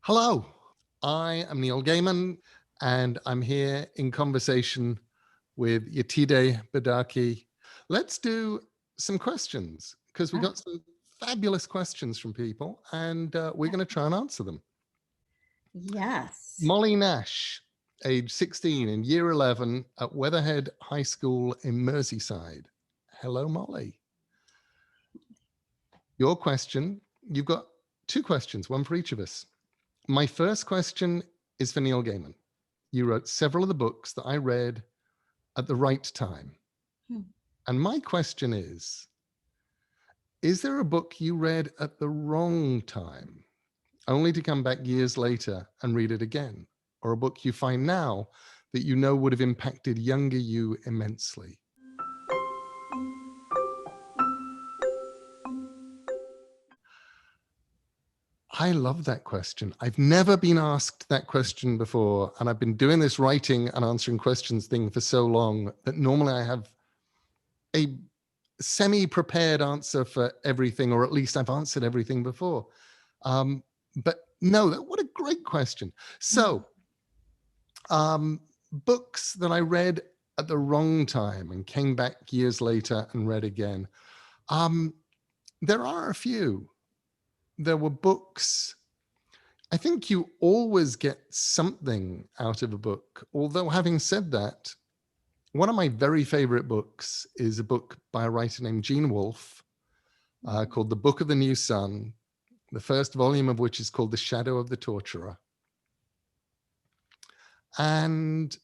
Hello, I am Neil Gaiman, and I'm here in conversation with Yetide Badaki. Let's do some questions because we Oh, got some fabulous questions from people, and we're going to try and answer them. yes. Molly Nash, age 16 in year 11 at Weatherhead High School in Merseyside. Hello, Molly. Your question, you've got two questions, one for each of us. My first question is for Neil Gaiman. You wrote several of the books that I read at the right time. Hmm. And my question is there a book you read at the wrong time, only to come back years later and read it again? Or a book you find now that you know would have impacted younger you immensely? I love that question. I've never been asked that question before. And I've been doing this writing and answering questions thing for so long that normally I have a semi-prepared answer for everything, or at least I've answered everything before. But no, what a great question. So books that I read at the wrong time and came back years later and read again. There are a few. There were books. I think you always get something out of a book. Although having said that, one of my very favorite books is a book by a writer named Gene Wolfe called The Book of the New Sun, the first volume of which is called The Shadow of the Torturer. And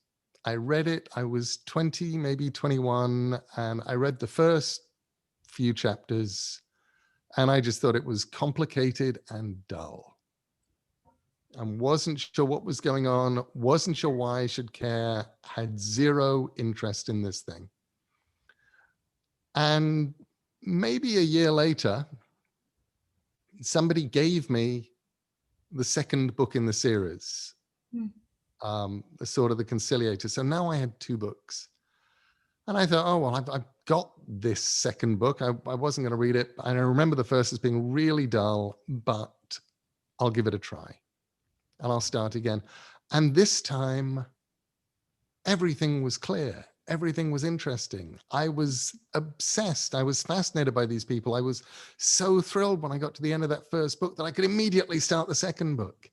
I read it, I was 20, maybe 21, and I read the first few chapters, and I just thought it was complicated and dull. And wasn't sure what was going on, wasn't sure why I should care, had zero interest in this thing. And maybe a year later, somebody gave me the second book in the series, the Sword of the Conciliator. So now I had two books. And I thought, oh, well, I've got this second book. I wasn't going to read it. And I remember the first as being really dull, but I'll give it a try. And I'll start again. And this time, everything was clear. Everything was interesting. I was obsessed. I was fascinated by these people. I was so thrilled when I got to the end of that first book that I could immediately start the second book.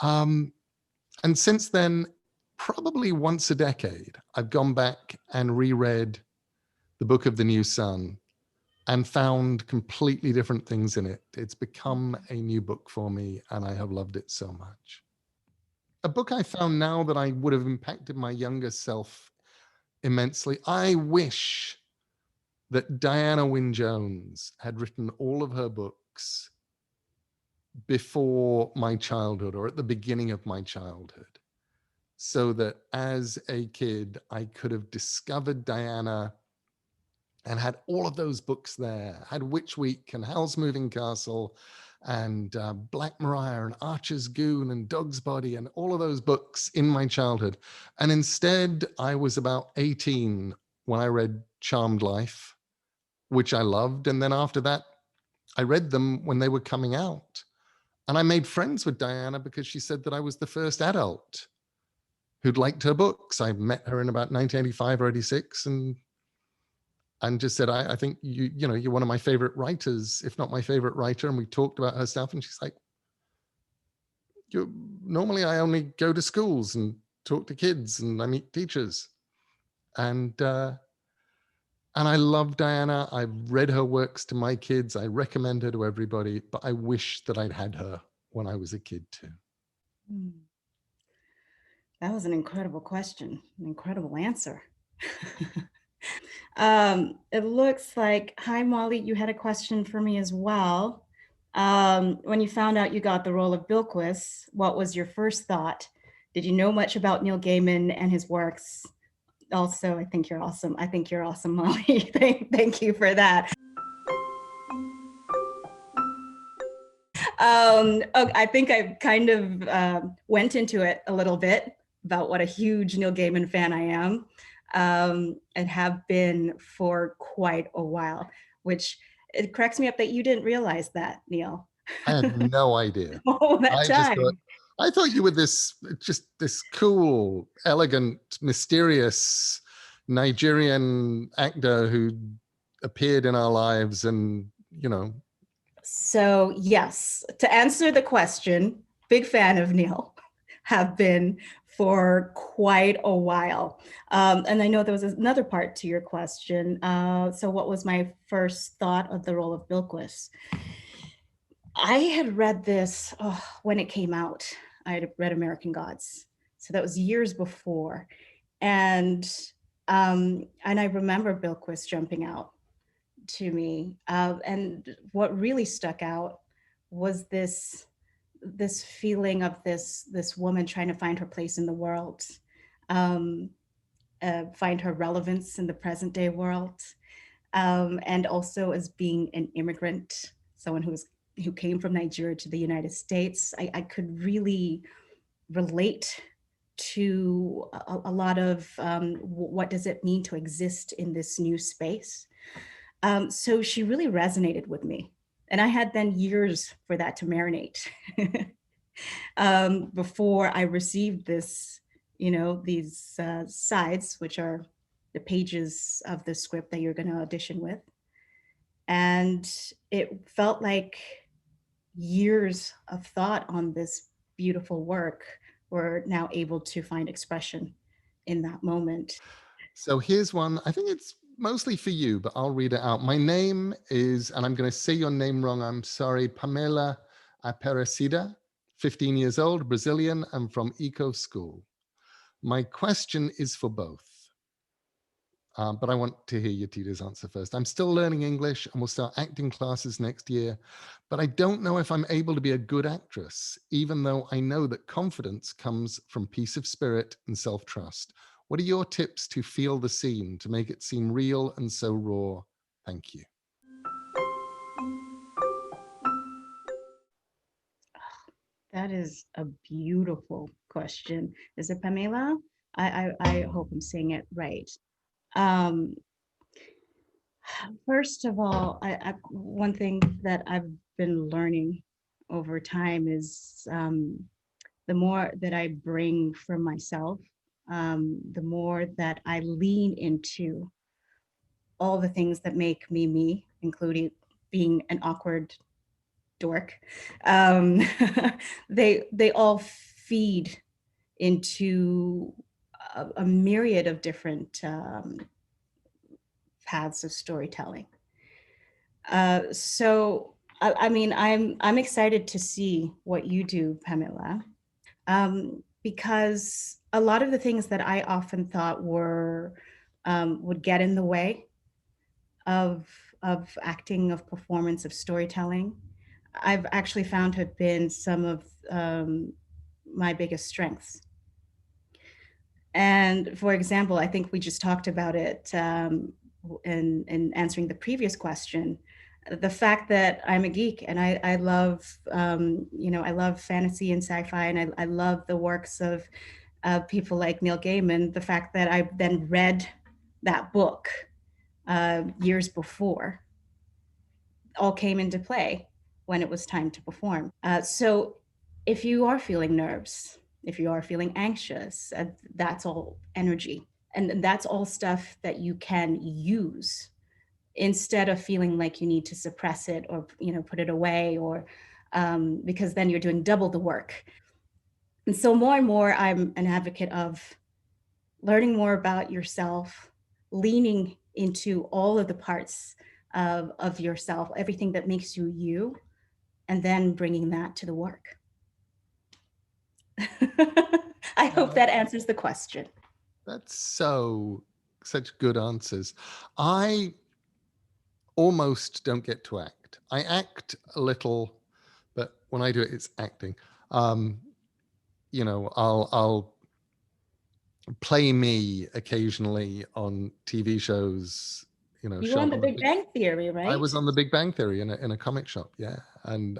And since then, probably once a decade, I've gone back and reread The Book of the New Sun and found completely different things in it. It's become a new book for me, and I have loved it so much. A book I found now that I would have impacted my younger self immensely. I wish that Diana Wynne Jones had written all of her books before my childhood or at the beginning of my childhood, so that as a kid, I could have discovered Diana and had all of those books there, had Witch Week and Howl's Moving Castle and Black Maria and Archer's Goon and Dog's Body and all of those books in my childhood. And instead, I was about 18 when I read Charmed Life, which I loved. And then after that, I read them when they were coming out. And I made friends with Diana because she said that I was the first adult who'd liked her books. I met her in about 1985 or 86 and just said, I think you're one of my favorite writers, if not my favorite writer. And we talked about her stuff. And she's like, normally I only go to schools and talk to kids and I meet teachers. And I love Diana. I've read her works to my kids. I recommend her to everybody, but I wish that I'd had her when I was a kid too. That was an incredible question, an incredible answer. It looks like, hi, Molly, you had a question for me as well. When you found out you got the role of Bilquis, what was your first thought? Did you know much about Neil Gaiman and his works? Also, I think you're awesome. I think you're awesome, Molly. Thank you for that. I think I kind of went into it a little bit about what a huge Neil Gaiman fan I am, and have been for quite a while, which it cracks me up that you didn't realize that, Neil. I had no idea. All that I just thought, time. I thought you were this cool, elegant, mysterious Nigerian actor who appeared in our lives, and So yes, to answer the question, big fan of Neil, have been for quite a while. And I know there was another part to your question. So what was my first thought of the role of Bilquis? I had read this when it came out. I had read American Gods. So that was years before. And I remember Bilquis jumping out to me. And what really stuck out was this feeling of this woman trying to find her place in the world, um, find her relevance in the present day world, and also as being an immigrant, someone who came from Nigeria to the United States. I could really relate to a lot of what does it mean to exist in this new space. So she really resonated with me. And I had then years for that to marinate before I received this, these sides, which are the pages of the script that you're going to audition with. And it felt like years of thought on this beautiful work were now able to find expression in that moment. So here's one. I think it's mostly for you, but I'll read it out. My name is, and I'm going to say your name wrong, I'm sorry, Pamela Aparecida, 15 years old, Brazilian, and from Eco School. My question is for both. But I want to hear Yetide's answer first. I'm still learning English and will start acting classes next year, but I don't know if I'm able to be a good actress, even though I know that confidence comes from peace of spirit and self-trust. What are your tips to feel the scene, to make it seem real and so raw? Thank you. That is a beautiful question. Is it Pamela? I hope I'm saying it right. Um, First of all, one thing that I've been learning over time is the more that I bring from myself, the more that I lean into all the things that make me me, including being an awkward dork. Um, they all feed into a myriad of different paths of storytelling. So I mean, I'm excited to see what you do, Pamela, because a lot of the things that I often thought were would get in the way of acting, of performance, of storytelling, I've actually found to have been some of my biggest strengths. And for example, I think we just talked about it in answering the previous question, the fact that I'm a geek and I love, I love fantasy and sci-fi, and I love the works of people like Neil Gaiman. The fact that I then read that book years before all came into play when it was time to perform. So if you are feeling nerves, if you are feeling anxious, that's all energy. And that's all stuff that you can use instead of feeling like you need to suppress it or put it away, or because then you're doing double the work. And so more and more, I'm an advocate of learning more about yourself, leaning into all of the parts of yourself, everything that makes you you, and then bringing that to the work. I hope that answers the question. That's such good answers. I almost don't get to act. I act a little, but when I do it, it's acting. I'll play me occasionally on TV shows. You were on The Big Bang Theory, right? I was on The Big Bang Theory in a comic shop, yeah, and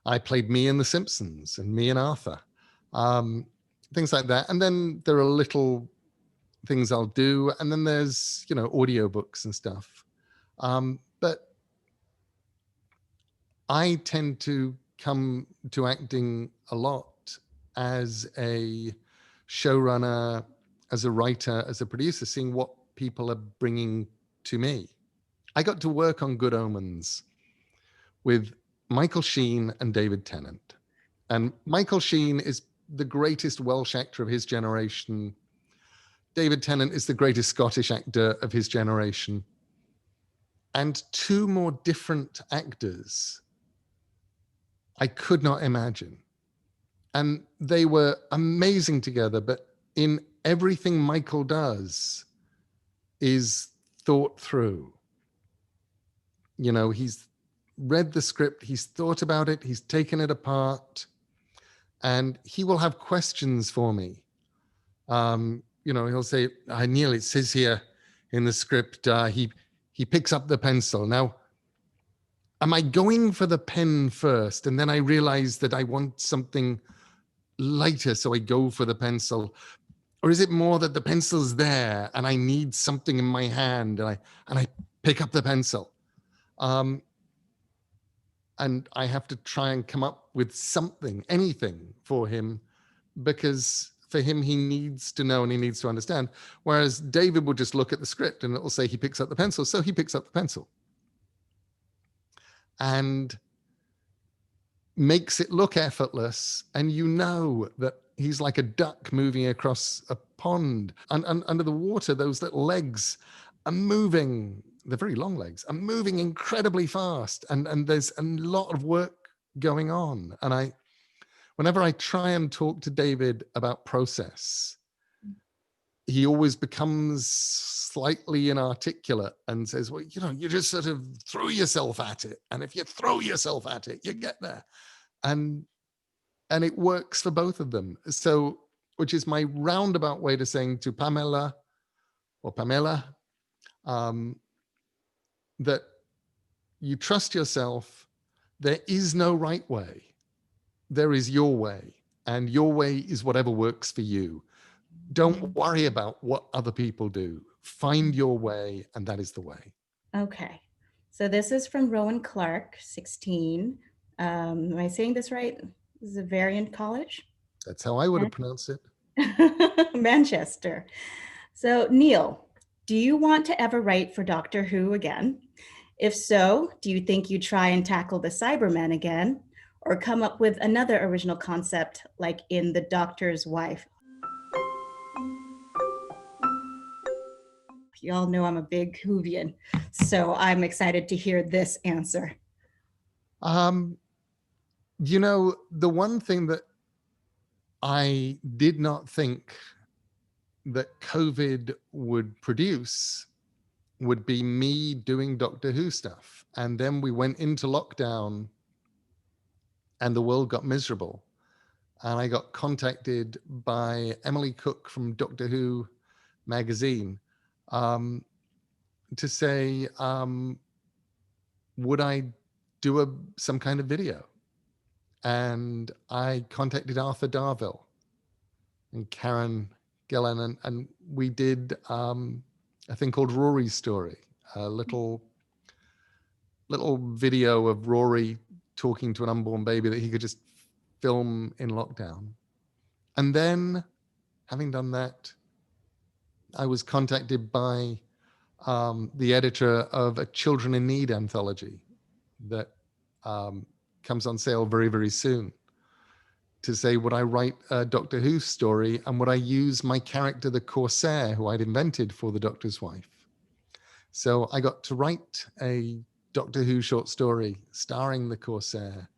I played me in The Simpsons and me and Arthur, things like that. And then there are little things I'll do, and then there's audiobooks and stuff. But I tend to come to acting a lot as a showrunner, as a writer, as a producer, seeing what people are bringing to me. I got to work on Good Omens with Michael Sheen and David Tennant. And Michael Sheen is the greatest Welsh actor of his generation. David Tennant is the greatest Scottish actor of his generation. And two more different actors I could not imagine. And they were amazing together, but in everything Michael does is thought through. You know, he's read the script, he's thought about it, he's taken it apart, and he will have questions for me. You know, he'll say, Neil, it says here in the script, he picks up the pencil. Now, am I going for the pen first? And then I realize that I want something lighter, so I go for the pencil. Or is it more that the pencil's there and I need something in my hand and I pick up the pencil? And I have to try and come up with something, anything for him, because for him, he needs to know and he needs to understand. Whereas David will just look at the script and it will say he picks up the pencil, so he picks up the pencil. And makes it look effortless, and you know that he's like a duck moving across a pond. And under the water, those little legs are moving, the very long legs, are moving incredibly fast. And there's a lot of work going on. And whenever I try and talk to David about process, he always becomes slightly inarticulate and says, well, you know, you just sort of throw yourself at it. And if you throw yourself at it, you get there. And it works for both of them. So, which is my roundabout way to saying to Pamela, that you trust yourself. There is no right way. There is your way. And your way is whatever works for you. Don't worry about what other people do. Find your way, and that is the way. Okay. So this is from Rowan Clark, 16. Am I saying this right? This is a Variant College? That's how I would have pronounced it. Manchester. So Neil, do you want to ever write for Doctor Who again? If so, do you think you try and tackle the Cybermen again, or come up with another original concept like in The Doctor's Wife? You all know I'm a big Whovian, so I'm excited to hear this answer. You know, the one thing that I did not think that COVID would produce would be me doing Doctor Who stuff. And then we went into lockdown and the world got miserable. And I got contacted by Emily Cook from Doctor Who magazine to say, would I do some kind of video? And I contacted Arthur Darvill and Karen Gillan, and we did a thing called Rory's Story, a little video of Rory talking to an unborn baby that he could just film in lockdown. And then, having done that, I was contacted by the editor of a Children in Need anthology that comes on sale very, very soon, to say, would I write a Doctor Who story and would I use my character, the Corsair, who I'd invented for The Doctor's Wife? So I got to write a Doctor Who short story starring the Corsair,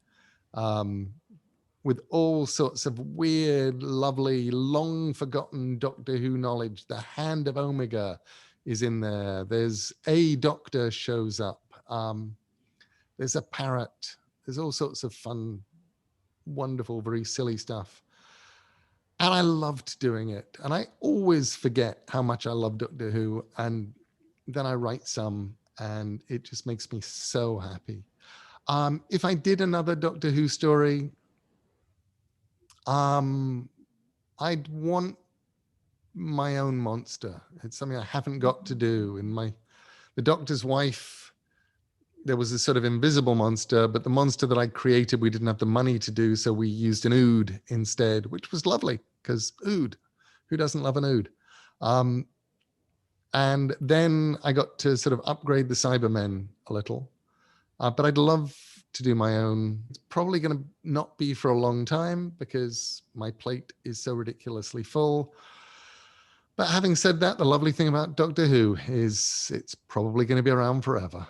with all sorts of weird, lovely, long forgotten Doctor Who knowledge. The Hand of Omega is in there. There's a doctor shows up. There's a parrot. There's all sorts of fun, wonderful, very silly stuff. And I loved doing it. And I always forget how much I love Doctor Who. And then I write some and it just makes me so happy. If I did another Doctor Who story, I'd want my own monster. It's something I haven't got to do. In The Doctor's Wife there was this sort of invisible monster, but the monster that I created, we didn't have the money to do, so we used an ood instead, which was lovely, because ood, who doesn't love an ood? And then I got to sort of upgrade the Cybermen a little, but I'd love to do my own. It's probably going to not be for a long time because my plate is so ridiculously full. But having said that, the lovely thing about Doctor Who is it's probably going to be around forever.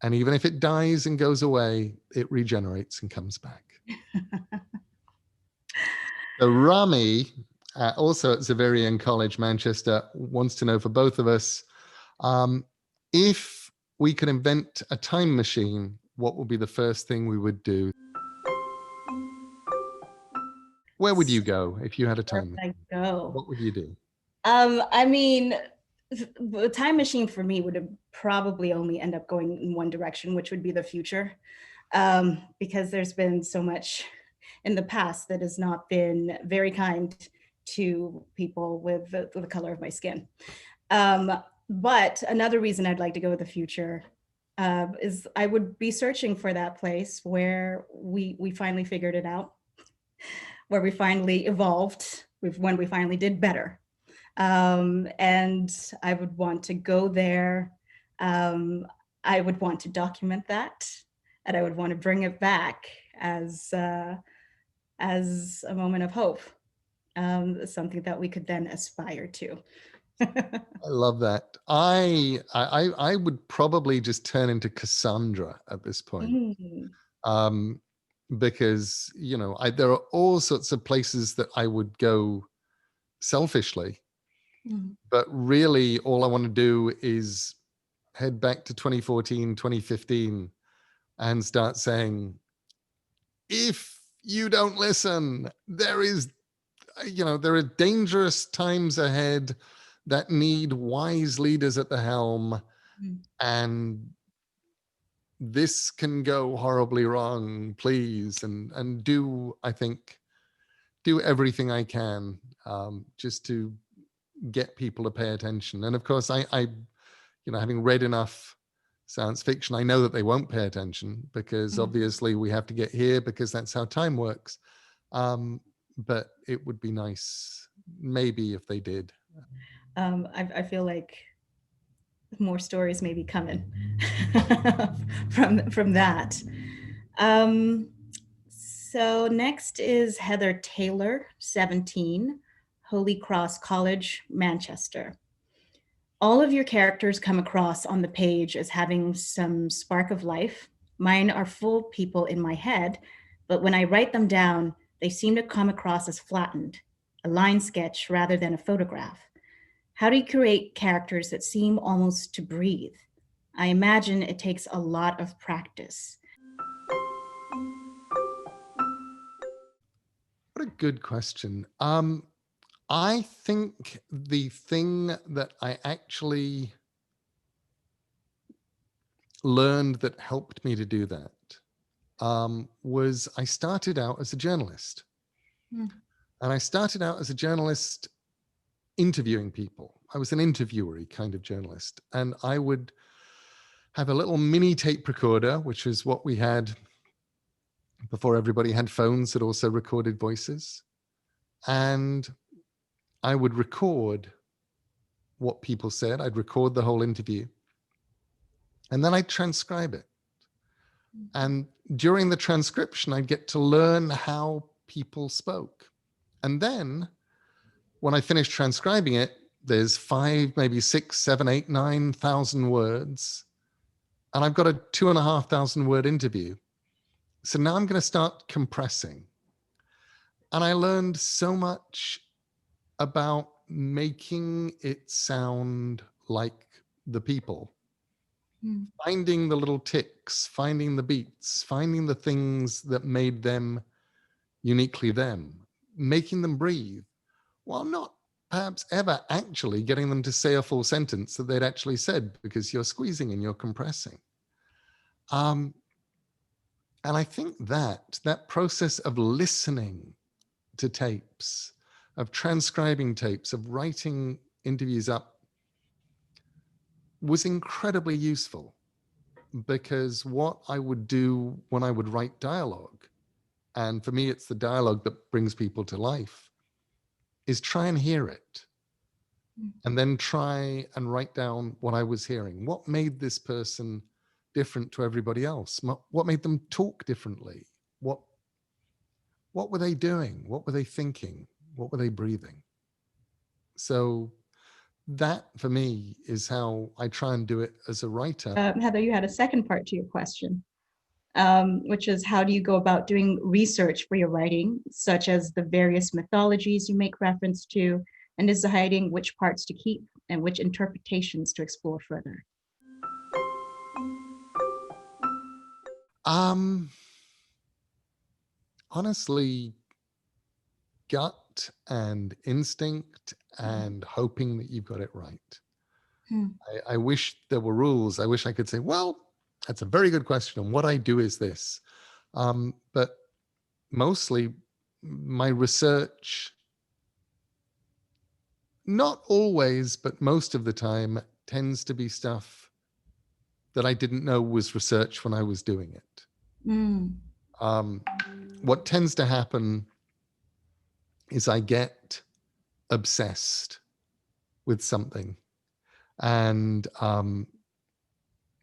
And even if it dies and goes away, it regenerates and comes back. So Rami, also at Xaverian College, Manchester, wants to know for both of us, if we could invent a time machine, what would be the first thing we would do? Where would you go if you had a time machine? What would you do? I mean, the time machine for me would have probably only end up going in one direction, which would be the future, because there's been so much in the past that has not been very kind to people with the color of my skin. But another reason I'd like to go with the future is I would be searching for that place where we finally figured it out, where we finally evolved, when we finally did better. And I would want to go there. I would want to document that, and I would want to bring it back as a moment of hope, something that we could then aspire to. I love that. I would probably just turn into Cassandra at this point. Because, you know, there are all sorts of places that I would go selfishly. But really, all I want to do is head back to 2014, 2015 and start saying, if you don't listen, there are dangerous times ahead that need wise leaders at the helm. And this can go horribly wrong, please. And do everything I can just to get people to pay attention. And of course, I having read enough science fiction, I know that they won't pay attention because obviously we have to get here because that's how time works. But it would be nice, maybe, if they did. I feel like more stories may be coming from that. So next is Heather Taylor, 17, Holy Cross College, Manchester. All of your characters come across on the page as having some spark of life. Mine are full people in my head, but when I write them down, they seem to come across as flattened, a line sketch rather than a photograph. How do you create characters that seem almost to breathe? I imagine it takes a lot of practice. What a good question. I think the thing that I actually learned that helped me to do that was I started out as a journalist. And I started out as a journalist interviewing people. I was an interviewery kind of journalist. And I would have a little mini tape recorder, which is what we had before everybody had phones that also recorded voices. And I would record what people said. I'd record the whole interview. And then I'd transcribe it. And during the transcription, I'd get to learn how people spoke. And then when I finished transcribing it, there's 5, maybe 6, 7, 8, 9,000 words. And I've got a 2,500 word interview. So now I'm going to start compressing. And I learned so much about making it sound like the people. Finding the little ticks, finding the beats, finding the things that made them uniquely them, making them breathe, while not perhaps ever actually getting them to say a full sentence that they'd actually said, because you're squeezing and you're compressing. And I think that process of listening to tapes, of transcribing tapes, of writing interviews up was incredibly useful, because what I would do when I would write dialogue, and for me, it's the dialogue that brings people to life, is try and hear it. And then try and write down what I was hearing. What made this person different to everybody else? What made them talk differently? What were they doing? What were they thinking? What were they breathing? So that, for me, is how I try and do it as a writer. Heather, you had a second part to your question, which is how do you go about doing research for your writing, such as the various mythologies you make reference to, and deciding which parts to keep and which interpretations to explore further? Honestly, gut and instinct and hoping that you've got it right. I wish there were rules. I wish I could say, well, that's a very good question, and what I do is this. But mostly my research, not always, but most of the time, tends to be stuff that I didn't know was research when I was doing it. What tends to happen is I get obsessed with something, and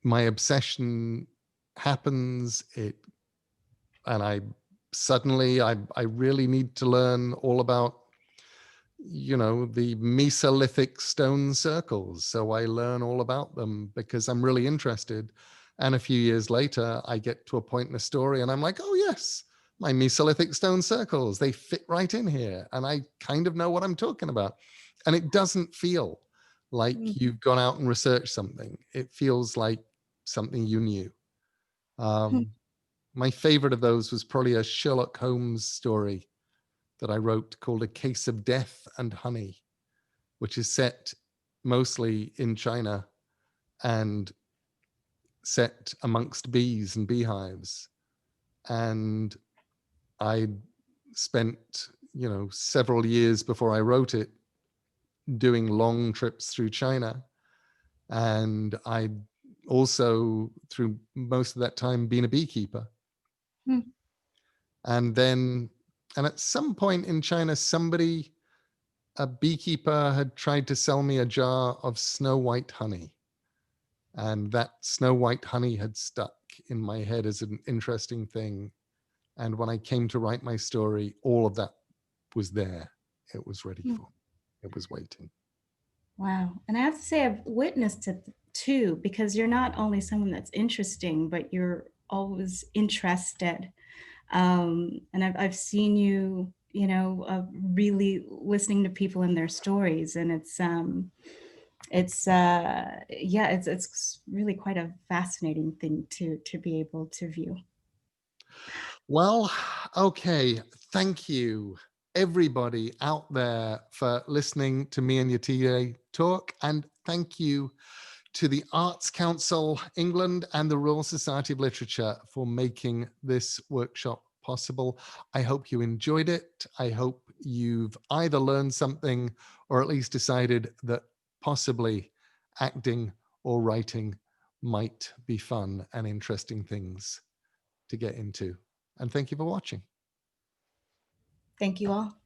my obsession happens, and I suddenly I really need to learn all about, the Mesolithic stone circles. So I learn all about them because I'm really interested. And a few years later, I get to a point in a story and I'm like, oh yes, my Mesolithic stone circles, they fit right in here. And I kind of know what I'm talking about. And it doesn't feel like you've gone out and researched something. It feels like something you knew. My favorite of those was probably a Sherlock Holmes story that I wrote called A Case of Death and Honey, which is set mostly in China and set amongst bees and beehives. And I spent, several years before I wrote it doing long trips through China. And I also, through most of that time, been a beekeeper. And at some point in China, a beekeeper had tried to sell me a jar of snow white honey. And that snow white honey had stuck in my head as an interesting thing. And when I came to write my story, all of that was there. It was ready for me. It was waiting. Wow. And I have to say, I've witnessed it too, because you're not only someone that's interesting, but you're always interested. And I've seen you, really listening to people and their stories. And it's really quite a fascinating thing to be able to view. Well, okay. Thank you, everybody out there, for listening to me and Yetide talk. And thank you to the Arts Council England and the Royal Society of Literature for making this workshop possible. I hope you enjoyed it. I hope you've either learned something or at least decided that possibly acting or writing might be fun and interesting things to get into. And thank you for watching. Thank you all.